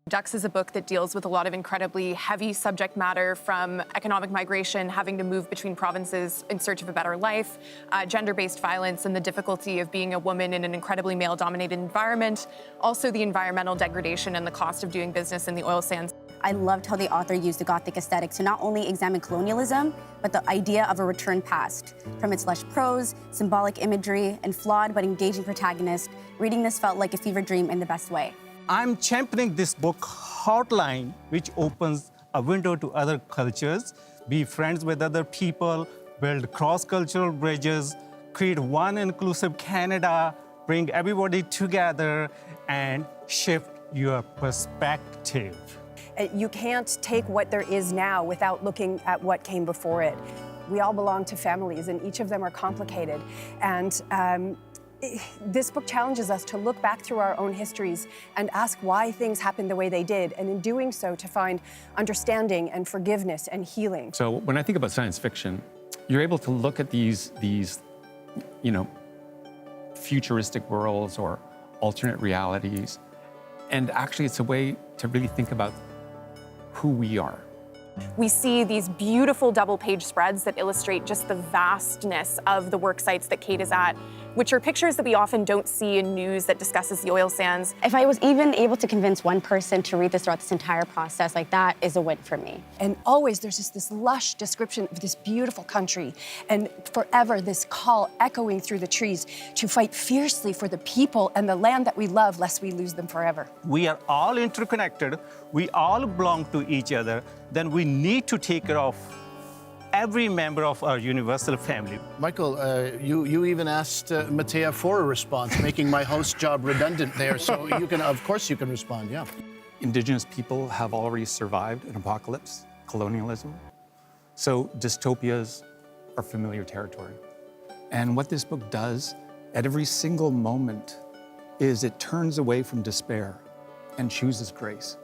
Ducks is a book that deals with a lot of incredibly heavy subject matter, from economic migration, having to move between provinces in search of a better life, gender-based violence and the difficulty of being a woman in an incredibly male-dominated environment, also the environmental degradation and the cost of doing business in the oil sands. I loved how the author used the Gothic aesthetic to not only examine colonialism, but the idea of a return past. From its lush prose, symbolic imagery, and flawed but engaging protagonist, reading this felt like a fever dream in the best way. I'm championing this book, Hotline, which opens a window to other cultures, be friends with other people, build cross-cultural bridges, create one inclusive Canada, bring everybody together, and shift your perspective. You can't take what there is now without looking at what came before it. We all belong to families, and each of them are complicated. And this book challenges us to look back through our own histories and ask why things happened the way they did, and in doing so, to find understanding and forgiveness and healing. So when I think about science fiction, you're able to look at these futuristic worlds or alternate realities, and actually it's a way to really think about who we are. We see these beautiful double-page spreads that illustrate just the vastness of the work sites that Kate is at, which are pictures that we often don't see in news that discusses the oil sands. If I was even able to convince one person to read this throughout this entire process, like, that is a win for me. And always there's just this lush description of this beautiful country, and forever this call echoing through the trees to fight fiercely for the people and the land that we love, lest we lose them forever. We are all interconnected. We all belong to each other. Then we need to take care of every member of our universal family. Michael, you even asked Matea for a response, making my host job redundant there. So you can, of course, you can respond. Yeah. Indigenous people have already survived an apocalypse, colonialism. So dystopias are familiar territory. And what this book does at every single moment is it turns away from despair and chooses grace.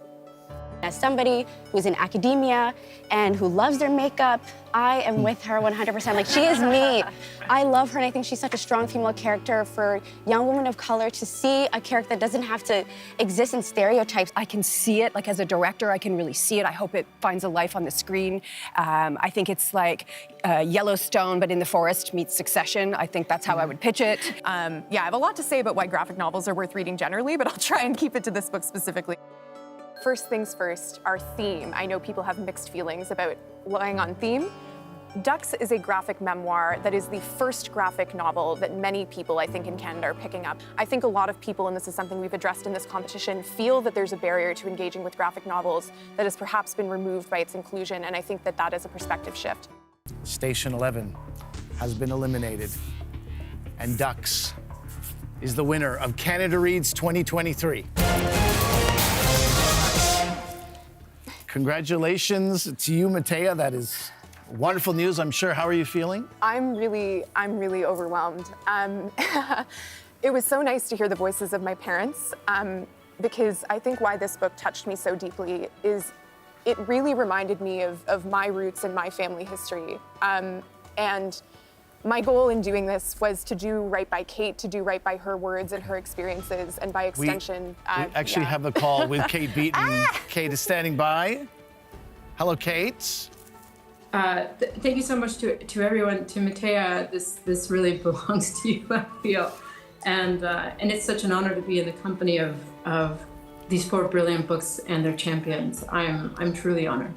As somebody who's in academia and who loves their makeup, I am with her 100%. Like, she is me. I love her, and I think she's such a strong female character for young women of color to see a character that doesn't have to exist in stereotypes. I can see it, like, as a director, I can really see it. I hope it finds a life on the screen. I think it's like Yellowstone, but in the forest meets Succession. I think that's how I would pitch it. Yeah, I have a lot to say about why graphic novels are worth reading generally, but I'll try and keep it to this book specifically. First things first, our theme. I know people have mixed feelings about lying on theme. Ducks is a graphic memoir that is the first graphic novel that many people, I think, in Canada are picking up. I think a lot of people, and this is something we've addressed in this competition, feel that there's a barrier to engaging with graphic novels that has perhaps been removed by its inclusion, and I think that that is a perspective shift. Station 11 has been eliminated, and Ducks is the winner of Canada Reads 2023. Congratulations to you, Matea. That is wonderful news, I'm sure. How are you feeling? I'm really overwhelmed. It was so nice to hear the voices of my parents, because I think why this book touched me so deeply is it really reminded me of my roots and my family history. And my goal in doing this was to do right by Kate, to do right by her words and her experiences, and by extension... We actually have a call with Kate Beaton. Kate is standing by. Hello, Kate. Thank you so much to everyone. To Matea, this really belongs to you, I feel. And it's such an honor to be in the company of these four brilliant books and their champions. I'm truly honored.